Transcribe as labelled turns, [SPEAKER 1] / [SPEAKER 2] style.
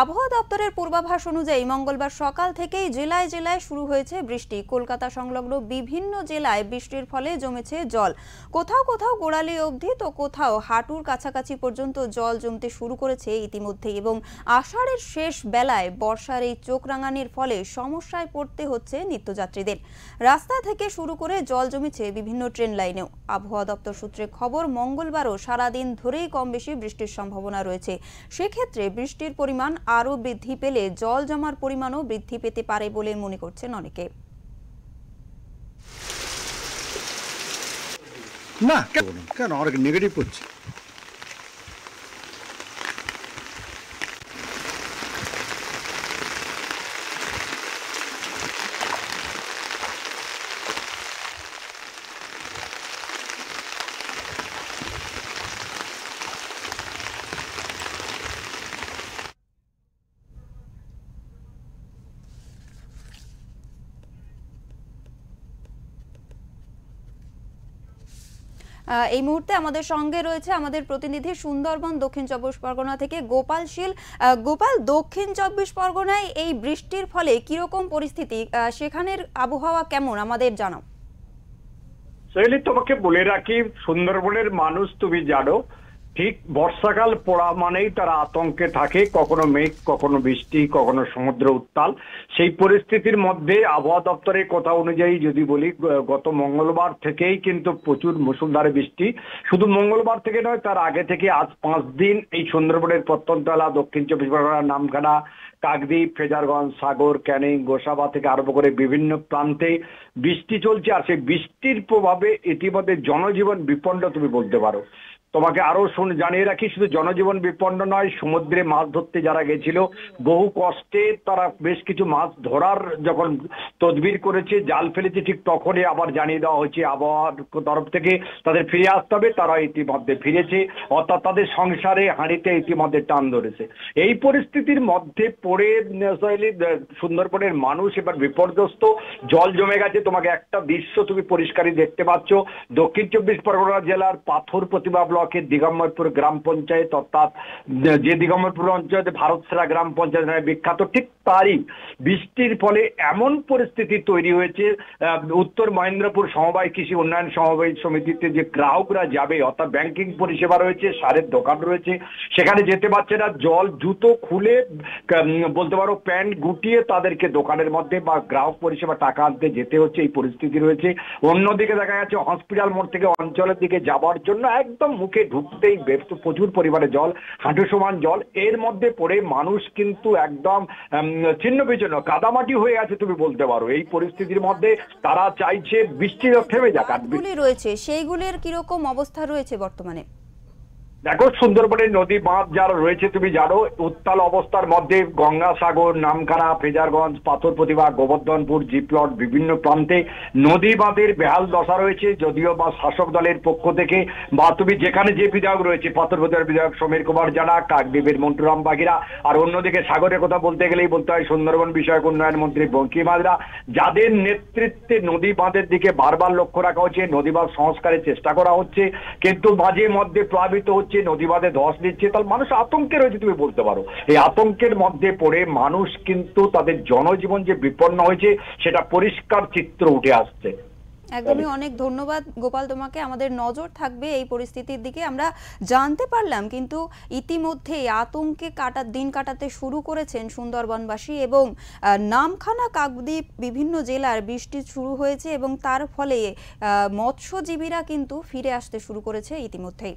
[SPEAKER 1] আবহাওয়া দপ্তরের পূর্বাভাস অনুযায়ী মঙ্গলবার সকাল থেকেই জেলায় জেলায় শুরু হয়েছে বৃষ্টি। কলকাতা সংলগ্ন বিভিন্ন জেলায় বৃষ্টির ফলে জমেছে জল। কোথাও কোথাও গোড়ালি অবধি তো কোথাও হাঁটুর কাছাকাছি পর্যন্ত জল জমতে শুরু করেছে ইতিমধ্যেই। এবং আষাঢ়ের শেষ বেলায় বর্ষার এই চোখ রাঙানির ফলে সমস্যায় পড়তে হচ্ছে নিত্যযাত্রীদের। রাস্তা থেকে শুরু করে জল জমেছে বিভিন্ন ট্রেন লাইনেও। আবহাওয়া দপ্তর সূত্রে খবর, মঙ্গলবারও সারাদিন ধরেই কম বেশি বৃষ্টির সম্ভাবনা রয়েছে। সেক্ষেত্রে বৃষ্টির পরিমাণ আরো বৃদ্ধি পেলে জল জমার পরিমাণও বৃদ্ধি পেতে পারে বলে মনে করছেন অনেকে।
[SPEAKER 2] না কেন অনেক নেগেটিভ করছে।
[SPEAKER 1] এই মুহূর্তে আমাদের সঙ্গে রয়েছে আমাদের প্রতিনিধি সুন্দরবন দক্ষিণ চব্বিশ পরগনা থেকে গোপাল শীল। গোপাল, দক্ষিণ চব্বিশ পরগনায় এই বৃষ্টির ফলে কিরকম পরিস্থিতি, সেখানের আবহাওয়া কেমন আমাদের জানাও।
[SPEAKER 3] শৈলী, তোমাকে বলে রাখি, সুন্দরবনের মানুষ তুমি জানো, ঠিক বর্ষাকাল পড়া মানেই তারা আতঙ্কে থাকে। কখনো মেঘ, কখনো বৃষ্টি, কখনো সমুদ্র উত্তাল। সেই পরিস্থিতির মধ্যে আবহাওয়া দপ্তরের কথা অনুযায়ী যদি বলি, গত মঙ্গলবার থেকেই কিন্তু প্রচুর মুষলধারে বৃষ্টি। শুধু মঙ্গলবার থেকে নয়, তার আগে থেকে আজ 5 দিন এই সুন্দরবনের প্রত্যন্ত এলাকা, দক্ষিণ চব্বিশ পরগনার নামখানা, কাকদ্বীপ, ফ্রেজারগঞ্জ, সাগর, ক্যানিং, গোসাবা থেকে আরম্ভ করে বিভিন্ন প্রান্তে বৃষ্টি চলছে। আর সেই বৃষ্টির প্রভাবে ইতিমধ্যে জনজীবন বিপন্ন তুমি বলতে পারো। তোমাকে আরো জানিয়ে রাখি, শুধু জনজীবন বিপন্ন নয়, সমুদ্রে মাছ ধরতে যারা গেছিল বহু কষ্টে তারা বেশ কিছু মাছ ধরার যখন তদবির করেছে, জাল ফেলেছে, ঠিক তখনই আবার জানিয়ে দেওয়া হয়েছে আবহাওয়ার তরফ থেকে তাদের ফিরে আসতে হবে। তারা ইতিমধ্যে ফিরেছে, অর্থাৎ তাদের সংসারে হাঁড়িতে ইতিমধ্যে টান ধরেছে। এই পরিস্থিতির মধ্যে পড়ে সুন্দরবনের মানুষ এবার বিপর্যস্ত। জল জমে গেছে। তোমাকে একটা দৃশ্য তুমি পরিষ্কারই দেখতে পাচ্ছ, দক্ষিণ চব্বিশ পরগনা জেলার পাথর প্রতিমা দিগম্বরপুর গ্রাম পঞ্চায়েত, অর্থাৎ যে দিগম্বরপুর অঞ্চলে ভারত সেরা গ্রাম পঞ্চায়েত নামে বিখ্যাত, ঠিক তারই বৃষ্টির ফলে এমন পরিস্থিতি তৈরি হয়েছে। উত্তর মহেন্দ্রপুর সমবায় কৃষি উন্নয়ন সমবায় সমিতিতে যে গ্রাহকরা যাবে, অর্থাৎ ব্যাংকিং পরিষেবা রয়েছে, সারের দোকান রয়েছে, সেখানে যেতে পারছে না। জল জুতো খুলে বলতে পারো প্যান্ট গুটিয়ে তাদেরকে দোকানের মধ্যে বা গ্রাহক পরিষেবা টাকা আনতে যেতে হচ্ছে। এই পরিস্থিতি রয়েছে। অন্যদিকে দেখা যাচ্ছে হসপিটাল মোড় থেকে অঞ্চলের দিকে যাবার জন্য একদম মুখে ঢুকতেই প্রচুর পরিমাণে জল, হাঁটু সমান জল। এর মধ্যে পড়ে মানুষ কিন্তু একদম ছিন্ন বিচ্ছিন্ন, কাদামাটি হয়ে আছে তুমি বলতে পারো। এই পরিস্থিতির মধ্যে তারা চাইছে বৃষ্টি থেমে যাক।
[SPEAKER 1] রয়েছে সেইগুলির কিরকম অবস্থা রয়েছে বর্তমানে?
[SPEAKER 3] দেখো, সুন্দরবনের নদী বাঁধ যারা রয়েছে তুমি জানো, উত্তাল অবস্থার মধ্যে গঙ্গাসাগর, নামখানা, ফ্রেজারগঞ্জ, পাথর প্রতিমা, গোবর্ধনপুর, জিপ্লট বিভিন্ন প্রান্তে নদী বাঁধের বেহাল দশা রয়েছে। যদিও বা শাসক দলের পক্ষ থেকে বা তুমি যেখানে যে বিধায়ক রয়েছে, পাথর প্রতিমার বিধায়ক সমীর কুমার জানা, কাকদ্বীপের মন্টুরাম বাগিরা, আর অন্যদিকে সাগরের কথা বলতে গেলেই বলতে হয় সুন্দরবন বিষয়ক উন্নয়ন মন্ত্রী বঙ্কিম হাজরা, যাদের নেতৃত্বে নদী বাঁধের দিকে বারবার লক্ষ্য রাখা হচ্ছে, নদী বাঁধ সংস্কারের চেষ্টা করা হচ্ছে, কিন্তু মাঝে মধ্যে প্লাবিত হচ্ছে, নদী বাঁধে ধস দিচ্ছে। তাহলে মানুষ আতঙ্কে রয়েছে তুমি বলতে পারো। এই আতঙ্কের মধ্যে পড়ে মানুষ কিন্তু তাদের জনজীবন যে বিপন্ন হয়েছে সেটা পরিষ্কার চিত্র উঠে আসছে।
[SPEAKER 1] একদমই, অনেক ধন্যবাদ গোপাল তোমাকে। আমাদের নজর থাকবে এই পরিস্থিতির দিকে। আমরা জানতে পারলাম কিন্তু ইতিমধ্যেই আতঙ্কে দিন কাটাতে শুরু করেছেন সুন্দরবনবাসী, এবং নামখানা, কাকদ্বীপ বিভিন্ন জেলার বৃষ্টি শুরু হয়েছে এবং তার ফলে মৎস্যজীবীরা কিন্তু ফিরে আসতে শুরু করেছে ইতিমধ্যেই।